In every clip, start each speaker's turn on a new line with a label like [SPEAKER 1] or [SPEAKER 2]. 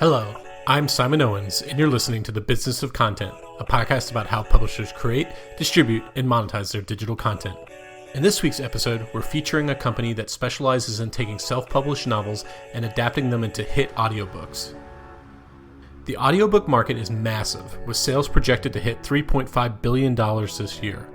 [SPEAKER 1] Hello, I'm Simon Owens, and you're listening to The Business of Content, a podcast about how publishers create, distribute, and monetize their digital content. In this week's episode, we're featuring a company that specializes in taking self-published novels and adapting them into hit audiobooks. The audiobook market is massive, with sales projected to hit $3.5 billion this year.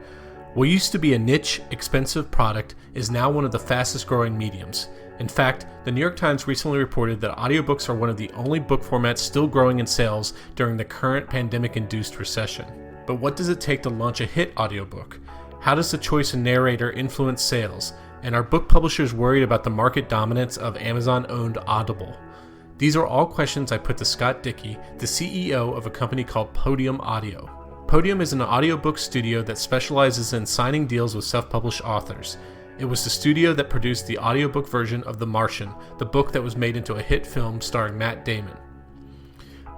[SPEAKER 1] What used to be a niche, expensive product is now one of the fastest growing mediums. In fact, the New York Times recently reported that audiobooks are one of the only book formats still growing in sales during the current pandemic-induced recession. But what does it take to launch a hit audiobook? How does the choice of narrator influence sales? And are book publishers worried about the market dominance of Amazon-owned Audible? These are all questions I put to Scott Dickey, the CEO of a company called Podium Audio. Podium is an audiobook studio that specializes in signing deals with self-published authors. It was the studio that produced the audiobook version of The Martian, the book that was made into a hit film starring Matt Damon.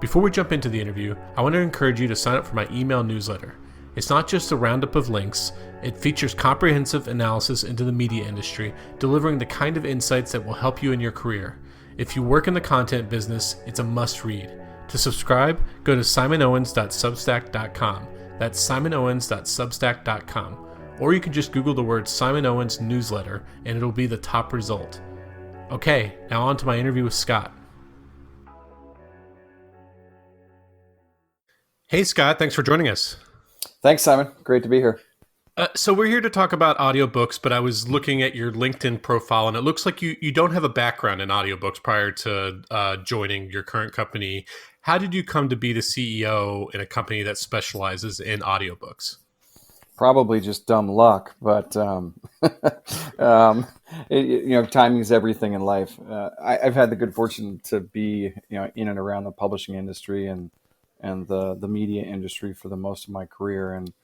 [SPEAKER 1] Before we jump into the interview, I want to encourage you to sign up for my email newsletter. It's not just a roundup of links, it features comprehensive analysis into the media industry, delivering the kind of insights that will help you in your career. If you work in the content business, it's a must-read. To subscribe, go to simonowens.substack.com. That's simonowens.substack.com. Or you can just Google the word Simon Owens newsletter and it'll be the top result. Okay, now on to my interview with Scott. Hey Scott, thanks for joining us.
[SPEAKER 2] Thanks, Simon. Great to be here.
[SPEAKER 1] So we're here to talk about audiobooks, but I was looking at your LinkedIn profile and it looks like you don't have a background in audiobooks prior to joining your current company. How did you come to be the CEO in a company that specializes in audiobooks?
[SPEAKER 2] Probably just dumb luck, but timing is everything in life. I've had the good fortune to be, in and around the publishing industry and the media industry for the most of my career. And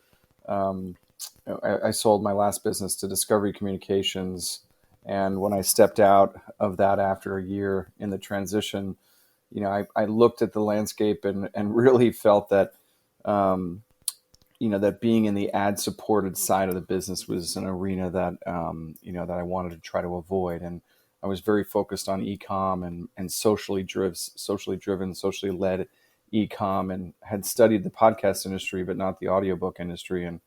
[SPEAKER 2] I sold my last business to Discovery Communications, and when I stepped out of that after a year in the transition, I looked at the landscape and really felt that. That being in the ad-supported side of the business was an arena that, that I wanted to try to avoid. And I was very focused on e-com and socially driven, socially led e-com, and had studied the podcast industry, but not the audiobook industry. And,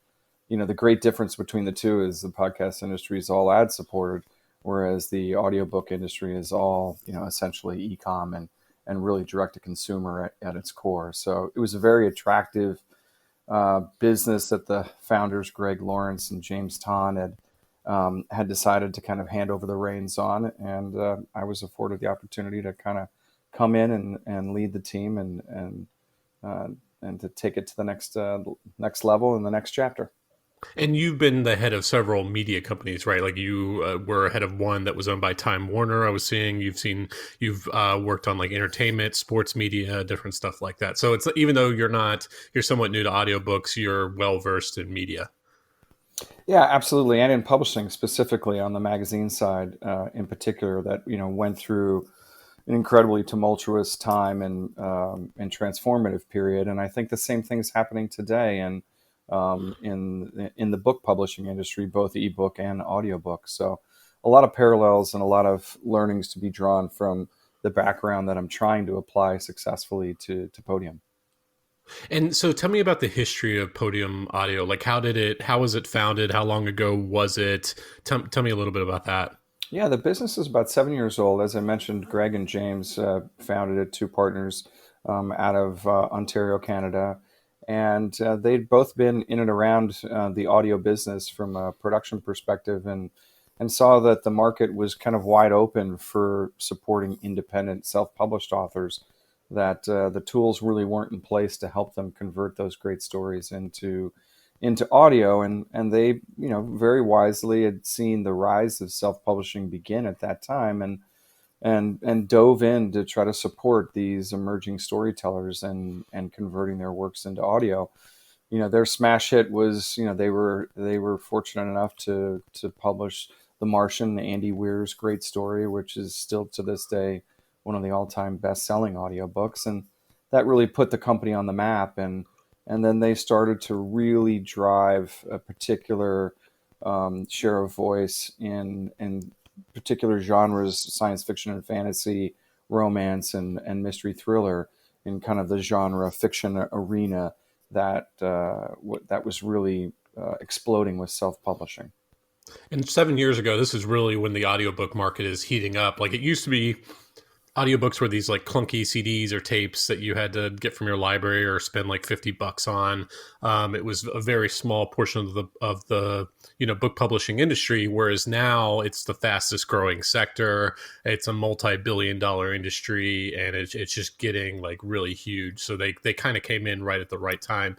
[SPEAKER 2] the great difference between the two is the podcast industry is all ad-supported, whereas the audiobook industry is all, essentially e-com and really direct-to-consumer at its core. So it was a very attractive business that the founders, Greg Lawrence and James Ton, had decided to kind of hand over the reins on. And I was afforded the opportunity to kind of come in and lead the team and to take it to the next level in the next chapter.
[SPEAKER 1] And you've been the head of several media companies, right? Like you were head of one that was owned by Time Warner. I was seeing you've worked on like entertainment, sports media, different stuff like that. So it's even though you're somewhat new to audiobooks, you're well versed in media.
[SPEAKER 2] Yeah, absolutely, and in publishing specifically on the magazine side, in particular, that went through an incredibly tumultuous time and transformative period. And I think the same thing's happening today. And in the book publishing industry, both ebook and audiobook. So a lot of parallels and a lot of learnings to be drawn from the background that I'm trying to apply successfully to Podium.
[SPEAKER 1] And so tell me about the history of Podium Audio. Like how was it founded? How long ago was it? Tell me a little bit about that.
[SPEAKER 2] Yeah, the business is about 7 years old. As I mentioned, Greg and James founded it, two partners out of Ontario, Canada. And they'd both been in and around the audio business from a production perspective and saw that the market was kind of wide open for supporting independent self-published authors, that the tools really weren't in place to help them convert those great stories into audio. And they, very wisely had seen the rise of self-publishing begin at that time and dove in to try to support these emerging storytellers and converting their works into audio. Their smash hit was, they were fortunate enough to publish The Martian, Andy Weir's great story, which is still to this day one of the all-time best-selling audiobooks. And that really put the company on the map. And then they started to really drive a particular share of voice in particular genres, science fiction and fantasy, romance and mystery thriller in kind of the genre fiction arena that that was really exploding with self-publishing.
[SPEAKER 1] And 7 years ago, this is really when the audiobook market is heating up. Like it used to be, audiobooks were these like clunky CDs or tapes that you had to get from your library or spend like $50 on. It was a very small portion of the book publishing industry, whereas now it's the fastest growing sector. It's a multi-billion-dollar industry, and it's just getting like really huge. So they kind of came in right at the right time.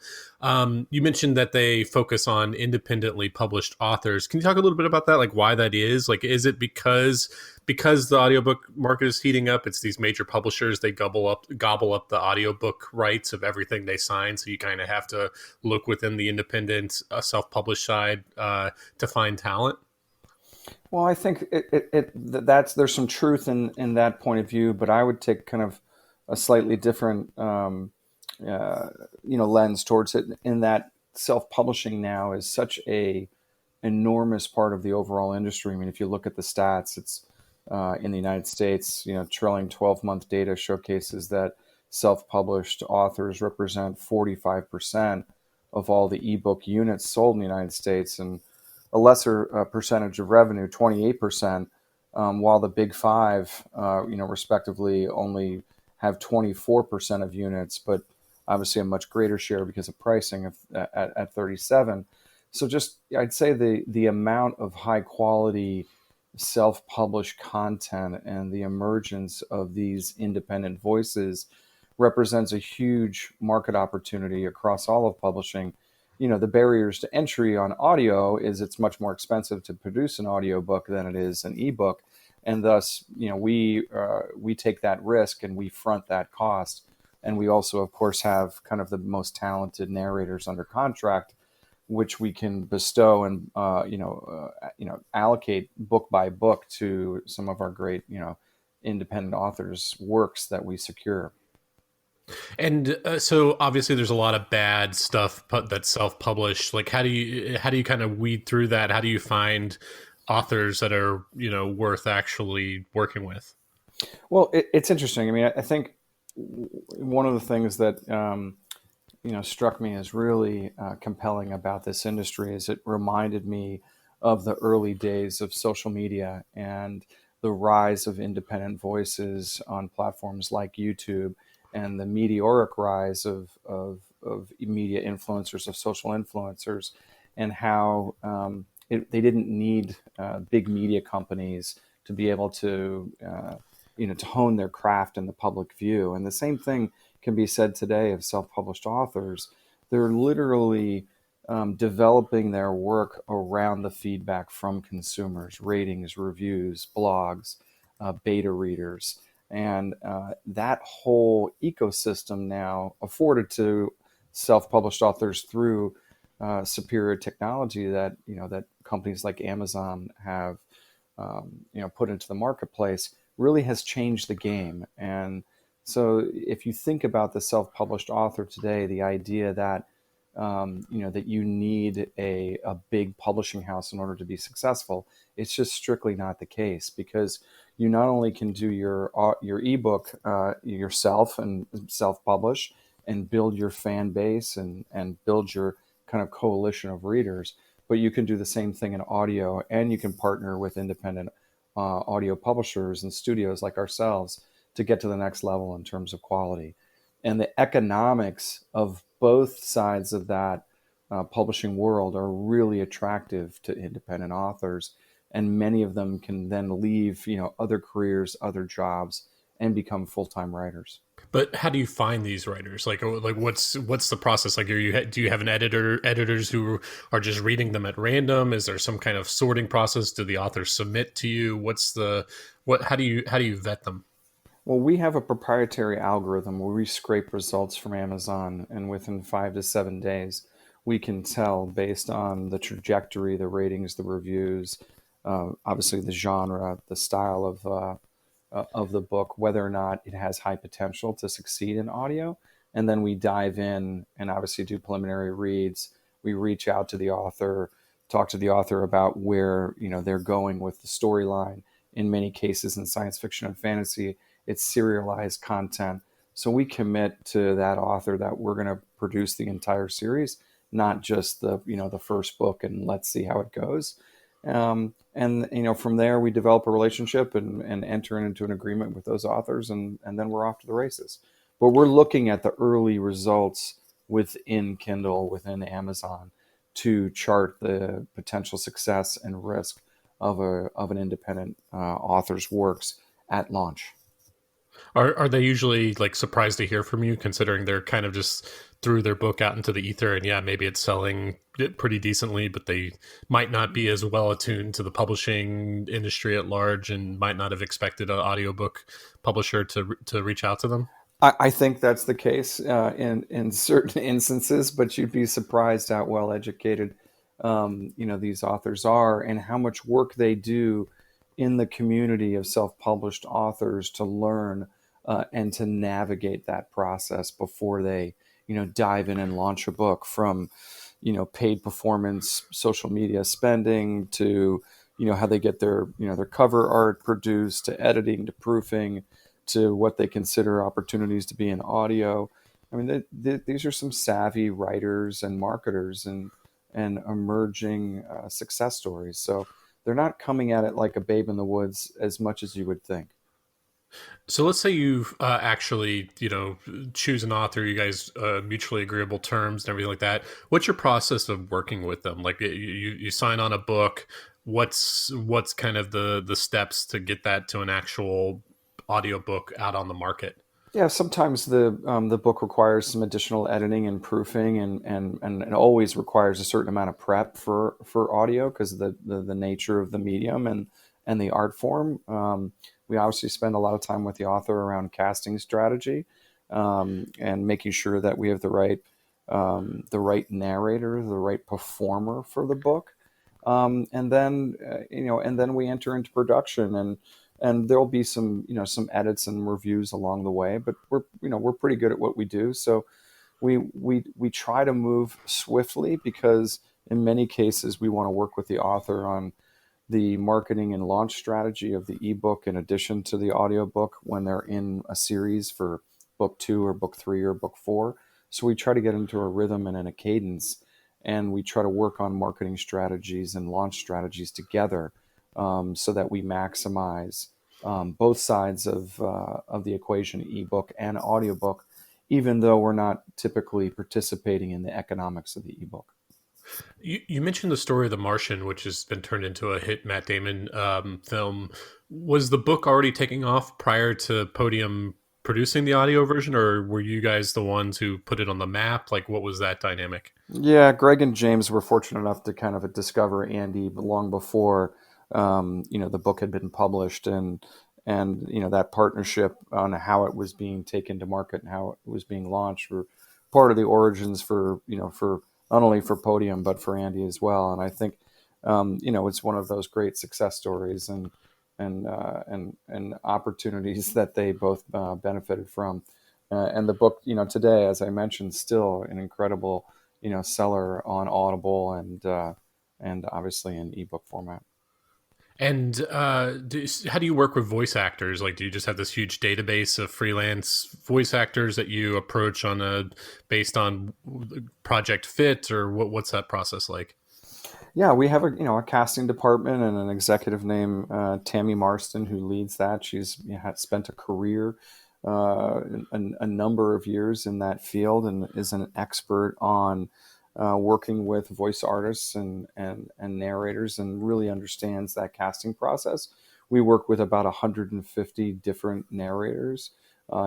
[SPEAKER 1] You mentioned that they focus on independently published authors. Can you talk a little bit about that? Like why that is? Like, is it because the audiobook market is heating up? It's these major publishers, they gobble up the audiobook rights of everything they sign. So you kind of have to look within the independent self-published side to find talent.
[SPEAKER 2] Well, I think that's there's some truth in that point of view, but I would take kind of a slightly different lens towards it. In that self-publishing now is such a enormous part of the overall industry. I mean, if you look at the stats, it's in the United States, trailing 12-month data showcases that self-published authors represent 45% of all the ebook units sold in the United States, and a lesser percentage of revenue, 28%, while the big five, respectively, only have 24% of units, but obviously a much greater share because of pricing at 37. So just, I'd say the amount of high quality self-published content and the emergence of these independent voices represents a huge market opportunity across all of publishing. The barriers to entry on audio is it's much more expensive to produce an audiobook than it is an ebook. And thus, we take that risk and we front that cost. And we also, of course, have kind of the most talented narrators under contract, which we can bestow and allocate book by book to some of our great independent authors' works that we secure.
[SPEAKER 1] And so obviously there's a lot of bad stuff that's self-published. Like how do you kind of weed through that? How do you find authors that are worth actually working with?
[SPEAKER 2] Well, it's interesting. I mean, I think one of the things that struck me as really compelling about this industry is it reminded me of the early days of social media and the rise of independent voices on platforms like YouTube, and the meteoric rise of media influencers, of social influencers, and how they didn't need big media companies to be able to to hone their craft in the public view. And the same thing can be said today of self-published authors. They're literally developing their work around the feedback from consumers, ratings, reviews, blogs, beta readers. And that whole ecosystem now afforded to self-published authors through superior technology that that companies like Amazon have put into the marketplace really has changed the game. And so if you think about the self-published author today, the idea that that you need a big publishing house in order to be successful, it's just strictly not the case, because you not only can do your ebook yourself and self-publish and build your fan base and build your kind of coalition of readers, but you can do the same thing in audio, and you can partner with independent audio publishers and studios like ourselves to get to the next level in terms of quality. And the economics of both sides of that publishing world are really attractive to independent authors, and many of them can then leave other careers, other jobs, and become full-time writers.
[SPEAKER 1] But how do you find these writers? Like what's the process? Like, do you have editors who are just reading them at random? Is there some kind of sorting process? Do the authors submit to you? How do you vet them?
[SPEAKER 2] Well, we have a proprietary algorithm where we scrape results from Amazon, and within 5 to 7 days, we can tell based on the trajectory, the ratings, the reviews, obviously the genre, the style of the book, whether or not it has high potential to succeed in audio. And then we dive in and obviously do preliminary reads. We reach out to the author, talk to the author about where they're going with the storyline. In many cases, in science fiction and fantasy, it's serialized content. So we commit to that author that we're going to produce the entire series, not just the first book, and let's see how it goes. And from there we develop a relationship and enter into an agreement with those authors, and then we're off to the races. But we're looking at the early results within Kindle, within Amazon, to chart the potential success and risk of an independent author's works at launch.
[SPEAKER 1] Are they usually like surprised to hear from you, considering they're kind of just threw their book out into the ether, and yeah, maybe it's selling it pretty decently, but they might not be as well attuned to the publishing industry at large, and might not have expected an audiobook publisher to reach out to them?
[SPEAKER 2] I think that's the case in certain instances, but you'd be surprised how well educated these authors are, and how much work they do in the community of self-published authors to learn and to navigate that process before they dive in and launch a book, from paid performance, social media spending, to how they get their cover art produced, to editing, to proofing, to what they consider opportunities to be in audio. I mean, these are some savvy writers and marketers and emerging success stories. So they're not coming at it like a babe in the woods as much as you would think.
[SPEAKER 1] So let's say you actually, choose an author, you guys mutually agreeable terms and everything like that. What's your process of working with them? Like you sign on a book. What's kind of the steps to get that to an actual audiobook out on the market?
[SPEAKER 2] Yeah, sometimes the book requires some additional editing and proofing, and it always requires a certain amount of prep for audio, because of the nature of the medium and the art form. We obviously spend a lot of time with the author around casting strategy, and making sure that we have the right narrator, the right performer for the book. And then we enter into production, and there'll be some edits and reviews along the way, but we're pretty good at what we do. So we try to move swiftly, because in many cases we want to work with the author on the marketing and launch strategy of the ebook, in addition to the audiobook, when they're in a series for book 2 or book 3 or book 4. So we try to get into a rhythm and in a cadence, and we try to work on marketing strategies and launch strategies together, so that we maximize both sides of the equation, ebook and audiobook, even though we're not typically participating in the economics of the ebook.
[SPEAKER 1] You mentioned the story of The Martian, which has been turned into a hit Matt Damon film. Was the book already taking off prior to Podium producing the audio version, or were you guys the ones who put it on the map? Like, what was that dynamic?
[SPEAKER 2] Yeah, Greg and James were fortunate enough to kind of discover Andy long before the book had been published, and that partnership on how it was being taken to market and how it was being launched were part of the origins for not only for Podium but for Andy as well. And I think it's one of those great success stories and opportunities that they both benefited from. And the book, today, as I mentioned, still an incredible seller on Audible, and obviously in ebook format.
[SPEAKER 1] And how do you work with voice actors? Like, do you just have this huge database of freelance voice actors that you approach based on project fit, or what's that process like?
[SPEAKER 2] Yeah, we have a casting department and an executive named Tammy Marston, who leads that. She's had spent a career, a number of years in that field, and is an expert on working with voice artists and narrators, and really understands that casting process. We work with about 150 different narrators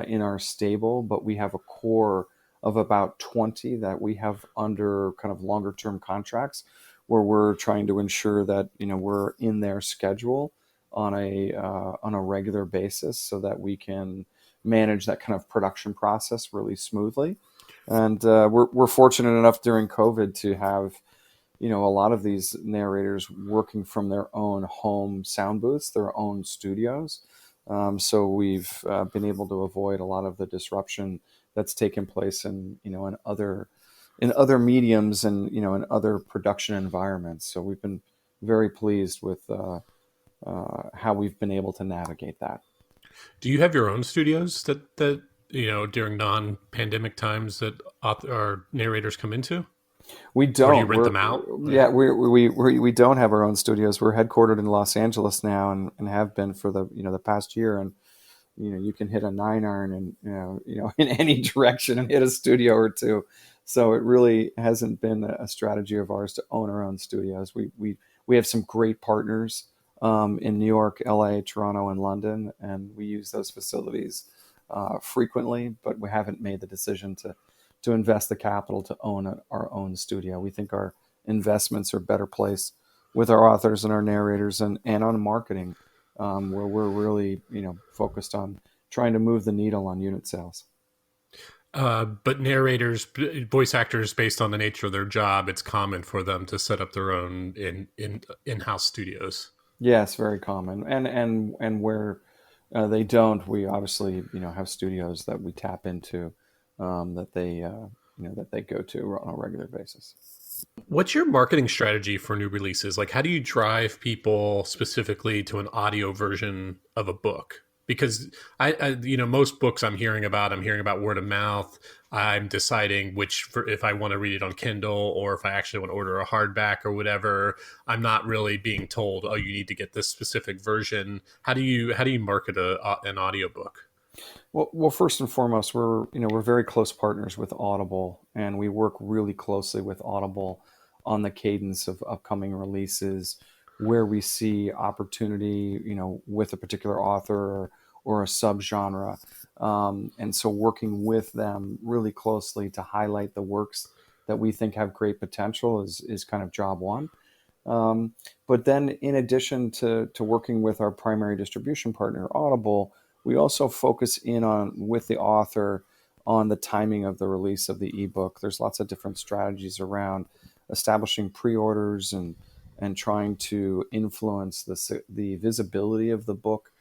[SPEAKER 2] in our stable, but we have a core of about 20 that we have under kind of longer term contracts, where we're trying to ensure that we're in their schedule on a regular basis, so that we can manage that kind of production process really smoothly. And we're fortunate enough during COVID to have a lot of these narrators working from their own home sound booths, their own studios. So we've been able to avoid a lot of the disruption that's taken place in other mediums, and in other production environments. So we've been very pleased with how we've been able to navigate that.
[SPEAKER 1] Do you have your own studios that during non-pandemic times that or narrators come into,
[SPEAKER 2] We
[SPEAKER 1] or do you
[SPEAKER 2] don't.
[SPEAKER 1] rent
[SPEAKER 2] We're
[SPEAKER 1] them out?
[SPEAKER 2] yeah. We don't have our own studios. We're headquartered in Los Angeles now, and have been for the past year. And you can hit a 9 iron and in any direction and hit a studio or two. So it really hasn't been a strategy of ours to own our own studios. We have some great partners in New York, LA, Toronto, and London, and we use those facilities frequently. But we haven't made the decision to invest the capital to own our own studio. We think our investments are better placed with our authors and our narrators and on marketing, where we're really focused on trying to move the needle on unit sales.
[SPEAKER 1] But narrators, voice actors, based on the nature of their job, it's common for them to set up their own in-house studios.
[SPEAKER 2] Yes, very common. And where they don't, we obviously have studios that we tap into, that they go to on a regular basis.
[SPEAKER 1] What's your marketing strategy for new releases? Like, how do you drive people specifically to an audio version of a book? Because most books I'm hearing about word of mouth. I'm deciding if I want to read it on Kindle or if I actually want to order a hardback or whatever. I'm not really being told, oh, you need to get this specific version. How do you market an audiobook?
[SPEAKER 2] Well, first and foremost, we're very close partners with Audible, and we work really closely with Audible on the cadence of upcoming releases, where we see opportunity, with a particular author or a subgenre, and so working with them really closely to highlight the works that we think have great potential is kind of job one. Um, but then, in addition to working with our primary distribution partner, Audible, we also focus in on with the author on the timing of the release of the ebook. There's lots of different strategies around establishing pre-orders and trying to influence the visibility of the book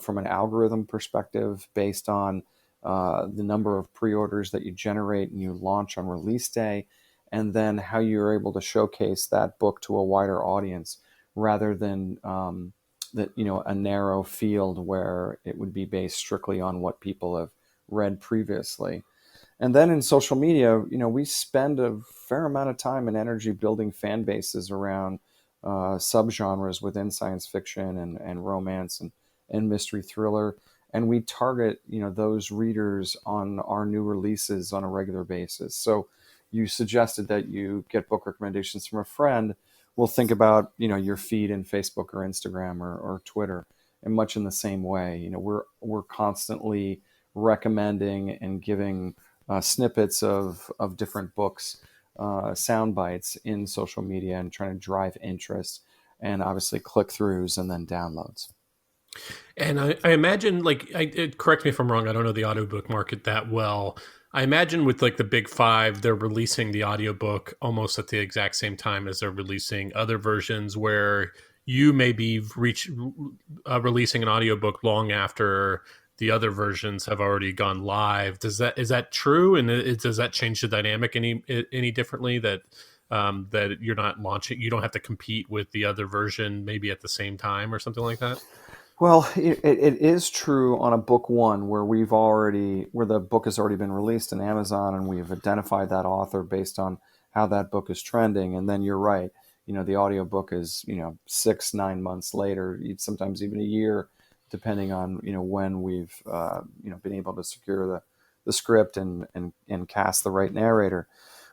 [SPEAKER 2] from an algorithm perspective based on the number of pre-orders that you generate and you launch on release day, and then how you're able to showcase that book to a wider audience rather than a narrow field where it would be based strictly on what people have read previously. And then in social media, we spend a fair amount of time and energy building fan bases around subgenres within science fiction and romance and mystery thriller. And we target, those readers on our new releases on a regular basis. So you suggested that you get book recommendations from a friend. We'll think about, your feed in Facebook or Instagram or Twitter, and much in the same way. We're constantly recommending and giving snippets of different books, sound bites in social media, and trying to drive interest and obviously click throughs and then downloads.
[SPEAKER 1] And I imagine, correct me if I'm wrong, I don't know the audiobook market that well. I imagine with like the big five, they're releasing the audiobook almost at the exact same time as they're releasing other versions where you may be releasing an audiobook long after the other versions have already gone live. Is that true? And does that change the dynamic any differently that you're not launching, you don't have to compete with the other version maybe at the same time or something like that?
[SPEAKER 2] Well, it is true on a book one where the book has already been released in Amazon, and we've identified that author based on how that book is trending. And then you're right, the audiobook is, 6, 9 months later, sometimes even a year, depending on, when we've, been able to secure the script and cast the right narrator.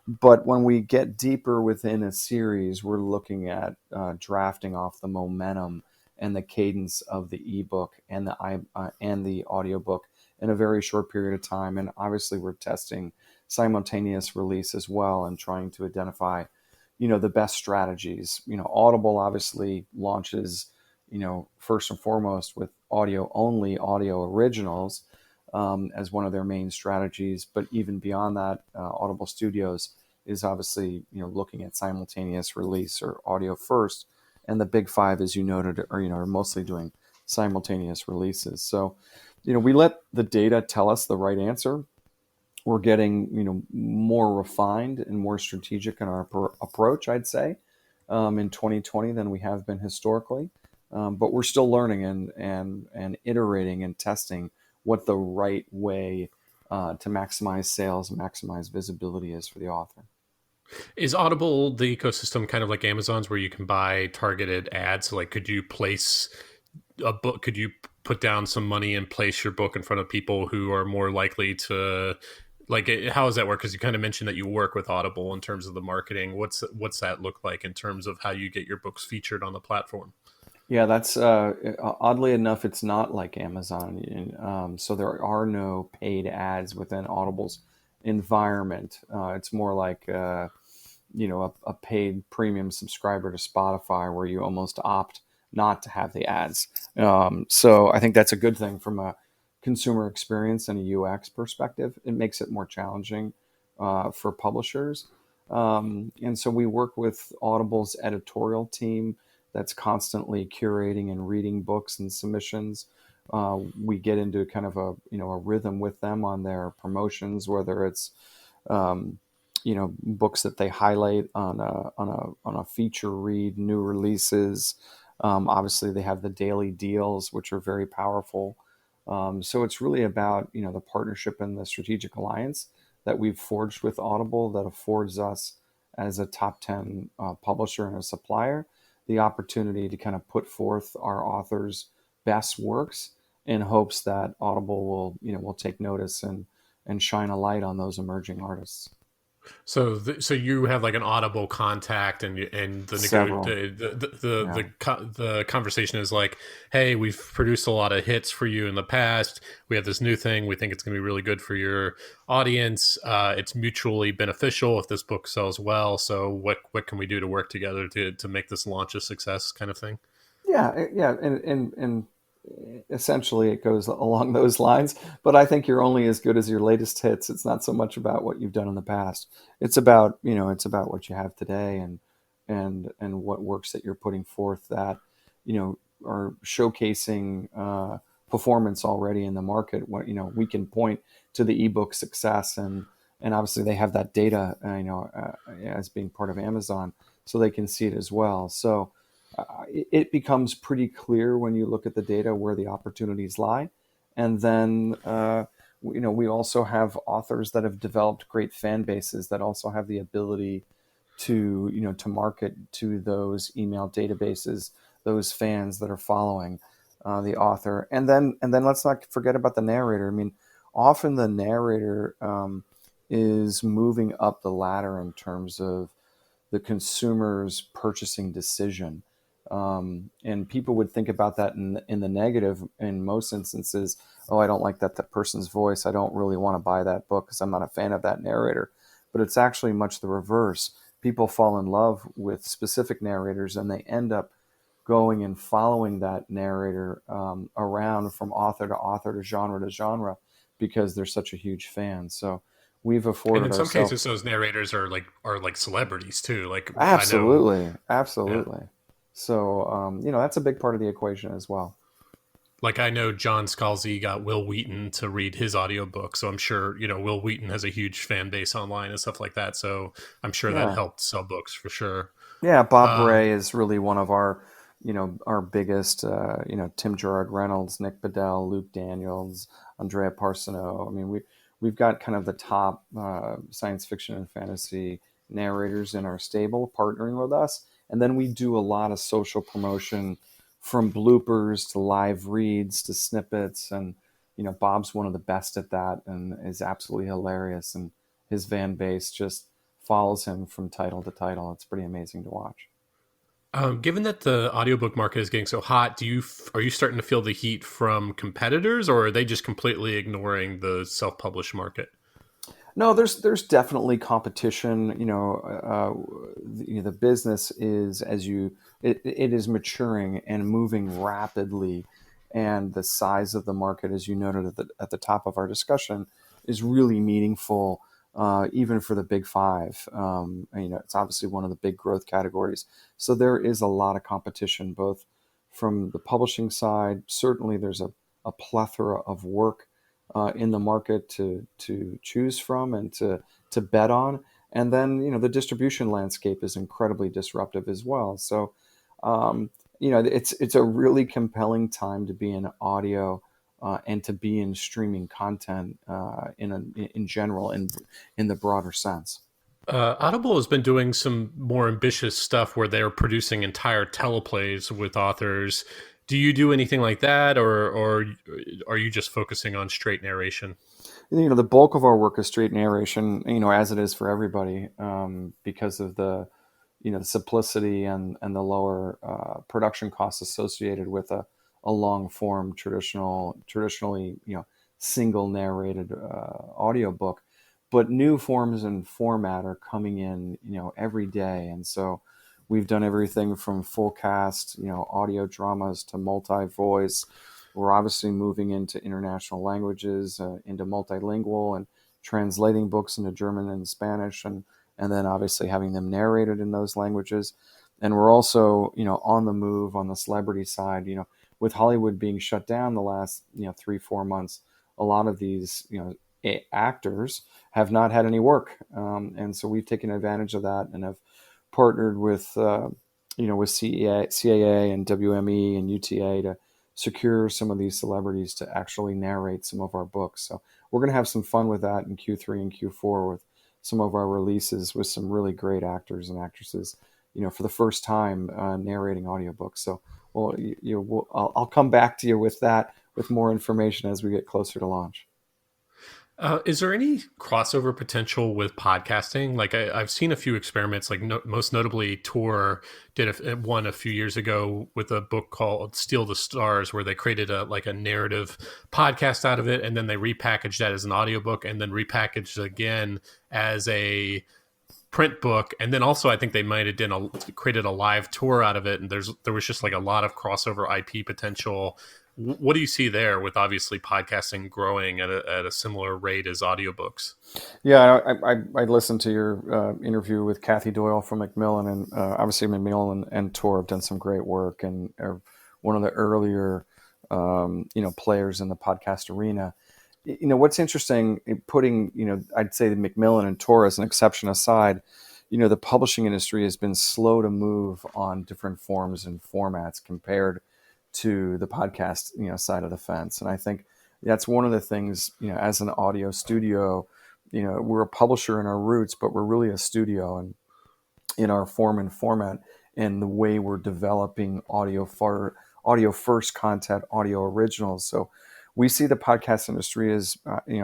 [SPEAKER 2] But when we get deeper within a series, we're looking at drafting off the momentum and the cadence of the ebook and the audiobook in a very short period of time. And obviously, we're testing simultaneous release as well and trying to identify, the best strategies. Audible obviously launches, first and foremost with audio only, audio originals, as one of their main strategies. But even beyond that, Audible Studios is obviously, looking at simultaneous release or audio first. And the big five, as you noted, are mostly doing simultaneous releases. So, we let the data tell us the right answer. We're getting, more refined and more strategic in our approach, I'd say, in 2020 than we have been historically. but we're still learning and iterating and testing what the right way to maximize sales and maximize visibility is for the author.
[SPEAKER 1] Is Audible the ecosystem kind of like Amazon's where you can buy targeted ads? So like, could you place a book? Could you put down some money and place your book in front of people who are more likely to like? How does that work? Because you kind of mentioned that you work with Audible in terms of the marketing. What's that look like in terms of how you get your books featured on the platform?
[SPEAKER 2] Yeah, that's oddly enough, it's not like Amazon. So there are no paid ads within Audible's environment. It's more like a paid premium subscriber to Spotify, where you almost opt not to have the ads. So I think that's a good thing from a consumer experience and a UX perspective. It makes it more challenging for publishers. And so we work with Audible's editorial team that's constantly curating and reading books and submissions. We get into kind of a rhythm with them on their promotions, whether it's um, books that they highlight on a feature read, new releases. Obviously, they have the daily deals, which are very powerful. So it's really about the partnership and the strategic alliance that we've forged with Audible that affords us, as a top 10 publisher and a supplier, the opportunity to kind of put forth our authors' best works in hopes that Audible will take notice and shine a light on those emerging artists.
[SPEAKER 1] So, so you have like an Audible contact, and
[SPEAKER 2] Several, yeah.
[SPEAKER 1] the conversation is like, hey, we've produced a lot of hits for you in the past. We have this new thing. We think it's going to be really good for your audience. It's mutually beneficial if this book sells well. So, what can we do to work together to make this launch a success, kind of thing?
[SPEAKER 2] Yeah, and essentially it goes along those lines. But I think you're only as good as your latest hits. It's not so much about what you've done in the past. It's about what you have today and what works that you're putting forth that are showcasing performance already in the market. What we can point to the ebook success and obviously they have that data as being part of Amazon, so they can see it as well. So it becomes pretty clear when you look at the data where the opportunities lie. And then, we also have authors that have developed great fan bases that also have the ability to market to those email databases, those fans that are following the author. And then let's not forget about the narrator. I mean, often the narrator is moving up the ladder in terms of the consumer's purchasing decision. And people would think about that in the negative in most instances. Oh, I don't like that person's voice. I don't really want to buy that book because I'm not a fan of that narrator. But it's actually much the reverse. People fall in love with specific narrators and they end up going and following that narrator around from author to author to genre because they're such a huge fan. So we've
[SPEAKER 1] And
[SPEAKER 2] afforded
[SPEAKER 1] in some
[SPEAKER 2] ourselves.
[SPEAKER 1] cases, those narrators are like celebrities too. Like I know,
[SPEAKER 2] Absolutely,
[SPEAKER 1] yeah.
[SPEAKER 2] absolutely. So that's a big part of the equation as well.
[SPEAKER 1] Like I know John Scalzi got Will Wheaton to read his audiobook, so I'm sure Will Wheaton has a huge fan base online and stuff like that. So I'm sure that
[SPEAKER 2] Yeah,
[SPEAKER 1] helped sell books for sure.
[SPEAKER 2] yeah. Bob
[SPEAKER 1] Um,
[SPEAKER 2] Gray is really one of our biggest. Tim Gerard Reynolds, Nick Bedell, Luke Daniels, Andrea Parsino. I mean, we've got kind of the top science fiction and fantasy narrators in our stable partnering with us, and then we do a lot of social promotion, from bloopers to live reads to snippets, and Bob's one of the best at that, and is absolutely hilarious, and his fan base just follows him from title to title. It's pretty amazing to watch.
[SPEAKER 1] given that the audiobook market is getting so hot, are you starting to feel the heat from competitors, or are they just completely ignoring the self-published market?
[SPEAKER 2] No, there's definitely competition. The business is it is maturing and moving rapidly, and the size of the market, as you noted at the top of our discussion, is really meaningful, even for the big five. It's obviously one of the big growth categories. So there is a lot of competition, both from the publishing side. Certainly, there's a plethora of work in the market to choose from and to bet on. And then the distribution landscape is incredibly disruptive as well. So it's a really compelling time to be in audio and to be in streaming content in general in the broader sense.
[SPEAKER 1] Audible has been doing some more ambitious stuff where they're producing entire teleplays with authors. Do you do anything like that, or are you just focusing on straight narration?
[SPEAKER 2] The bulk of our work is straight narration, as it is for everybody, because of the simplicity and the lower production costs associated with a long form traditionally single narrated audiobook. But new forms and format are coming in every day, and so we've done everything from full cast audio dramas to multi voice. We're obviously moving into international languages, into multilingual and translating books into German and Spanish, and then obviously having them narrated in those languages. And we're also, on the move on the celebrity side, with Hollywood being shut down the last, 3, 4 months, a lot of these, actors have not had any work. And so we've taken advantage of that and have partnered with CAA and WME and UTA to secure some of these celebrities to actually narrate some of our books. So we're going to have some fun with that in Q3 and Q4 with some of our releases with some really great actors and actresses, for the first time narrating audiobooks. So, well, I'll come back to you with that with more information as we get closer to launch.
[SPEAKER 1] Is there any crossover potential with podcasting? Like I've seen a few experiments, like most notably Tor did one a few years ago with a book called Steal the Stars, where they created a narrative podcast out of it. And then they repackaged that as an audiobook and then repackaged again as a print book. And then also I think they might have created a live tour out of it. And there was just like a lot of crossover IP potential. What do you see there with obviously podcasting growing at a similar rate as audiobooks?
[SPEAKER 2] Yeah, I listened to your interview with Kathy Doyle from Macmillan, and obviously Macmillan and Tor have done some great work and are one of the earlier players in the podcast arena. What's interesting, putting I'd say the Macmillan and Tor as an exception aside, the publishing industry has been slow to move on different forms and formats compared to the podcast side of the fence. And I think that's one of the things, as an audio studio, we're a publisher in our roots, but we're really a studio and in our form and format and the way we're developing audio first content, audio originals. So we see the podcast industry as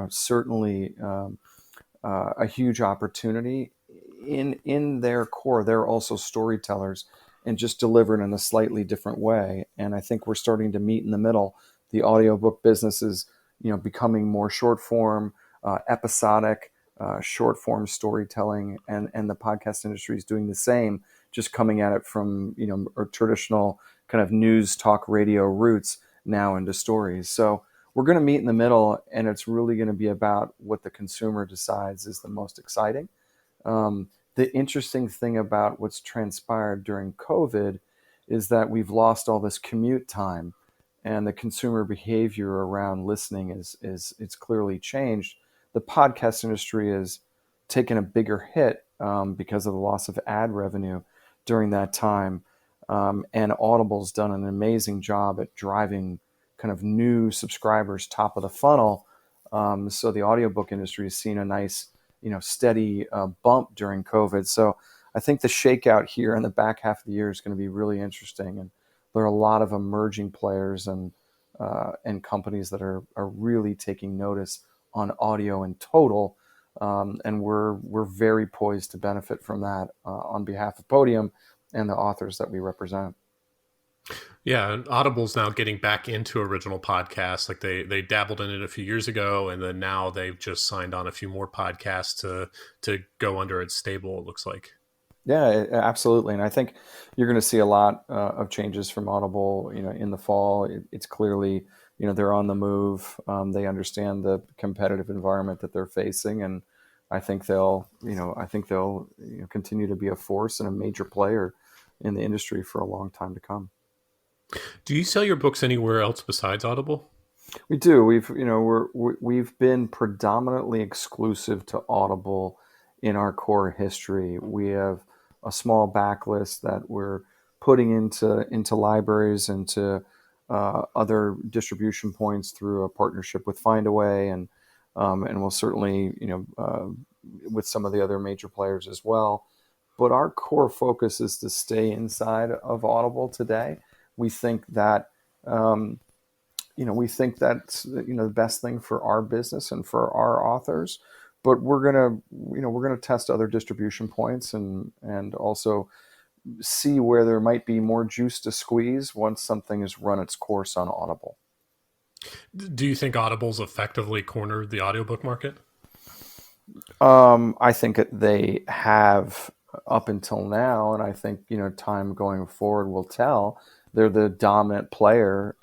[SPEAKER 2] certainly a huge opportunity. In their core, they're also storytellers and just delivered in a slightly different way. And I think we're starting to meet in the middle. The audiobook business is becoming more short form, episodic, short form storytelling, and the podcast industry is doing the same, just coming at it from a traditional kind of news talk radio roots now into stories. So we're going to meet in the middle, and it's really going to be about what the consumer decides is the most exciting. The interesting thing about what's transpired during COVID is that we've lost all this commute time, and the consumer behavior around listening is it's clearly changed. The podcast industry has taken a bigger hit because of the loss of ad revenue during that time, and Audible's done an amazing job at driving kind of new subscribers top of the funnel. So the audiobook industry has seen a nice steady bump during COVID. So I think the shakeout here in the back half of the year is going to be really interesting. And there are a lot of emerging players and companies that are really taking notice on audio in total. And we're very poised to benefit from that on behalf of Podium and the authors that we represent.
[SPEAKER 1] Yeah, and Audible's now getting back into original podcasts. Like they dabbled in it a few years ago, and then now they've just signed on a few more podcasts to go under its stable, it looks like.
[SPEAKER 2] Yeah, absolutely. And I think you're going to see a lot of changes from Audible, in the fall. It's clearly, they're on the move. They understand the competitive environment that they're facing, and I think they'll continue to be a force and a major player in the industry for a long time to come.
[SPEAKER 1] Do you sell your books anywhere else besides Audible?
[SPEAKER 2] We do. We've been predominantly exclusive to Audible in our core history. We have a small backlist that we're putting into libraries, into other distribution points through a partnership with Findaway, and we'll certainly, with some of the other major players as well. But our core focus is to stay inside of Audible today. We think that we think that's the best thing for our business and for our authors. But we're gonna test other distribution points, and also see where there might be more juice to squeeze once something has run its course on Audible.
[SPEAKER 1] Do you think Audible's effectively cornered the audiobook market?
[SPEAKER 2] I think they have up until now, and I think time going forward will tell. They're the dominant player,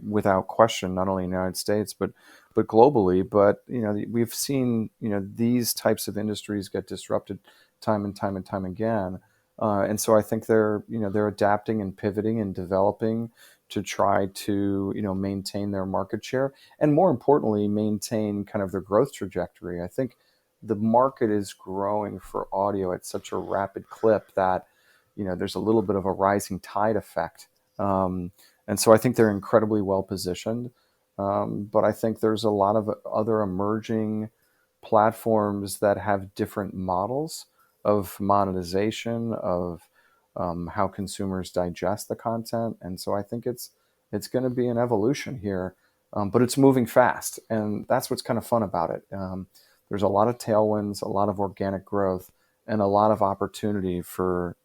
[SPEAKER 2] without question, not only in the United States but globally. But we've seen these types of industries get disrupted time and time and time again, and so I think they're adapting and pivoting and developing to try to maintain their market share, and more importantly, maintain kind of their growth trajectory. I think the market is growing for audio at such a rapid clip that there's a little bit of a rising tide effect, and so I think they're incredibly well positioned. But I think there's a lot of other emerging platforms that have different models of monetization, of how consumers digest the content, and so I think it's going to be an evolution here, but it's moving fast, and that's what's kind of fun about it. There's a lot of tailwinds, a lot of organic growth, and a lot of opportunity for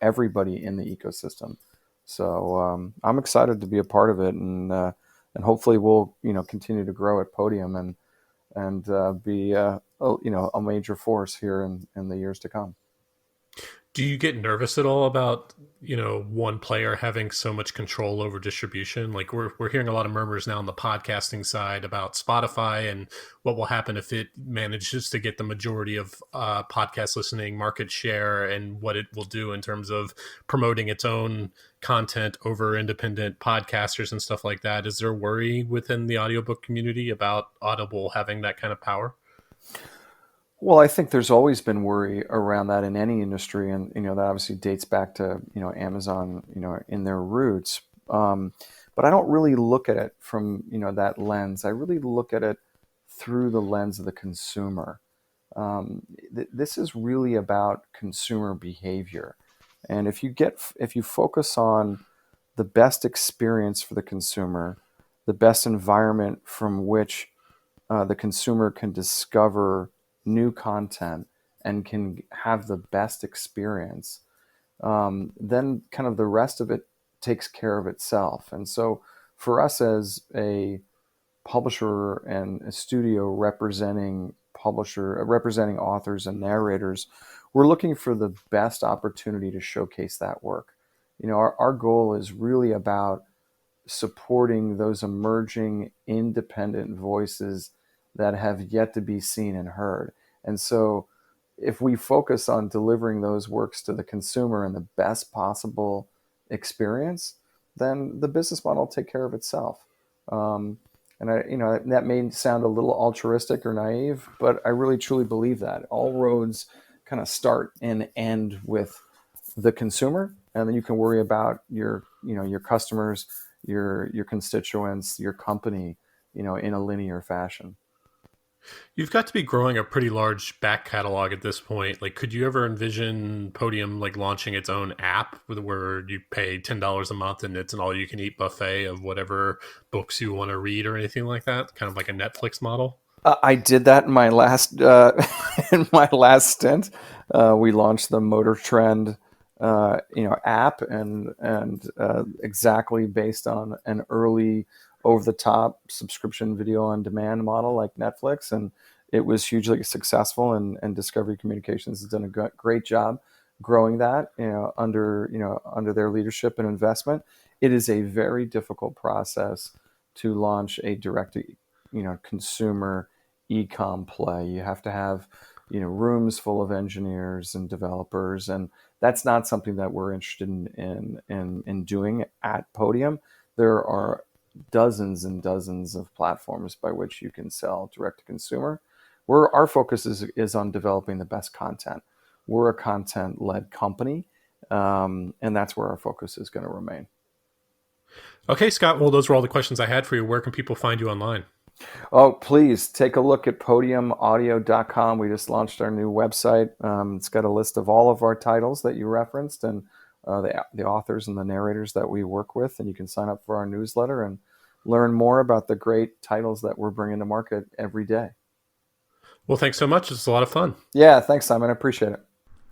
[SPEAKER 2] everybody in the ecosystem. So I'm excited to be a part of it, and hopefully we'll continue to grow at Podium, and be a major force here in the years to come.
[SPEAKER 1] Do you get nervous at all about, one player having so much control over distribution? Like we're hearing a lot of murmurs now on the podcasting side about Spotify and what will happen if it manages to get the majority of podcast listening market share, and what it will do in terms of promoting its own content over independent podcasters and stuff like that. Is there worry within the audiobook community about Audible having that kind of power?
[SPEAKER 2] Well, I think there's always been worry around that in any industry, and that obviously dates back to Amazon, in their roots. But I don't really look at it from that lens. I really look at it through the lens of the consumer. This is really about consumer behavior, and if you focus on the best experience for the consumer, the best environment from which the consumer can discover new content and can have the best experience, then kind of the rest of it takes care of itself. And so for us as a publisher and a studio representing authors and narrators, we're looking for the best opportunity to showcase that work. Our goal is really about supporting those emerging independent voices that have yet to be seen and heard. And so if we focus on delivering those works to the consumer in the best possible experience, then the business model will take care of itself. And that may sound a little altruistic or naive, but I really truly believe that all roads kind of start and end with the consumer, and then you can worry about your customers, your constituents, your company, in a linear fashion.
[SPEAKER 1] You've got to be growing a pretty large back catalog at this point. Like, could you ever envision Podium like launching its own app where you pay $10 a month and it's an all-you-can-eat buffet of whatever books you want to read or anything like that? Kind of like a Netflix model.
[SPEAKER 2] I did that in my last in my last stint. We launched the Motor Trend, app, and exactly based on an early over-the-top subscription video on demand model like Netflix, and it was hugely successful. And Discovery Communications has done a great job growing that, under their leadership and investment. It is a very difficult process to launch a direct consumer e-com play. You have to have rooms full of engineers and developers, and that's not something that we're interested in doing at Podium. There are dozens and dozens of platforms by which you can sell direct to consumer. Our focus is on developing the best content. We're a content-led company, And that's where our focus is going to remain.
[SPEAKER 1] Okay, Scott. Well, those were all the questions I had for you. Where can people find you online?
[SPEAKER 2] Oh, please take a look at podiumaudio.com. We just launched our new website. It's got a list of all of our titles that you referenced and the authors and the narrators that we work with. And you can sign up for our newsletter and learn more about the great titles that we're bringing to market every day.
[SPEAKER 1] Well, thanks so much. It's a lot of fun.
[SPEAKER 2] Yeah, thanks, Simon. I appreciate it.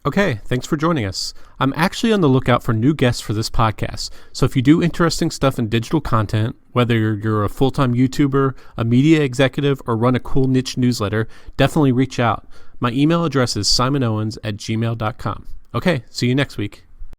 [SPEAKER 1] Okay, thanks for joining us. I'm actually on the lookout for new guests for this podcast. So if you do interesting stuff in digital content, whether you're a full-time YouTuber, a media executive, or run a cool niche newsletter, definitely reach out. My email address is simonowens@gmail.com. Okay, see you next week.